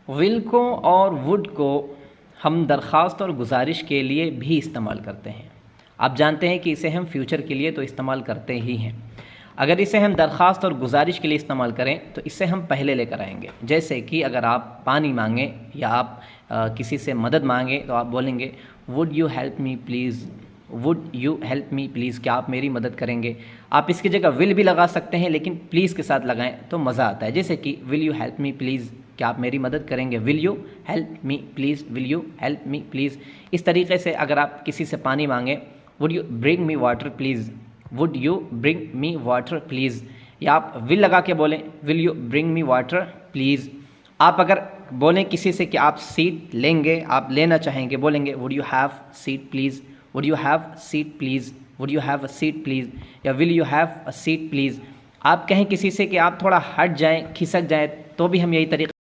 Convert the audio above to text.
Will को और would को हम दरख्वास्त और गुजारिश के लिए भी इस्तेमाल करते हैं। आप जानते हैं कि इसे हम फ्यूचर के लिए तो इस्तेमाल करते ही हैं। अगर इसे हम दरख्वास्त और गुजारिश के लिए इस्तेमाल करें तो इससे हम पहले लेकर आएंगे। जैसे कि अगर आप पानी मांगें या आप किसी से मदद मांगें तो आप बोलेंगे would you help me please, would you help me please, क्या आप मेरी मदद करेंगे। आप इसकी जगह विल भी लगा सकते हैं, लेकिन प्लीज़ के साथ लगाएं तो मज़ा आता है। जैसे कि will you help me please, क्या आप मेरी मदद करेंगे। Will you help me please, will you help me please. इस तरीके से अगर आप किसी से पानी मांगें, would you bring me water please, would you bring me water please, या आप विल लगा के बोलें will you bring me water please. आप अगर बोलें किसी से कि आप सीट लेंगे, आप लेना चाहेंगे, बोलेंगे would you have seat please, would you have seat please, would you have a seat please, या will you have a seat please. आप कहें किसी से कि आप थोड़ा हट जाएं, खिसक जाएं, तो भी हम यही तरीका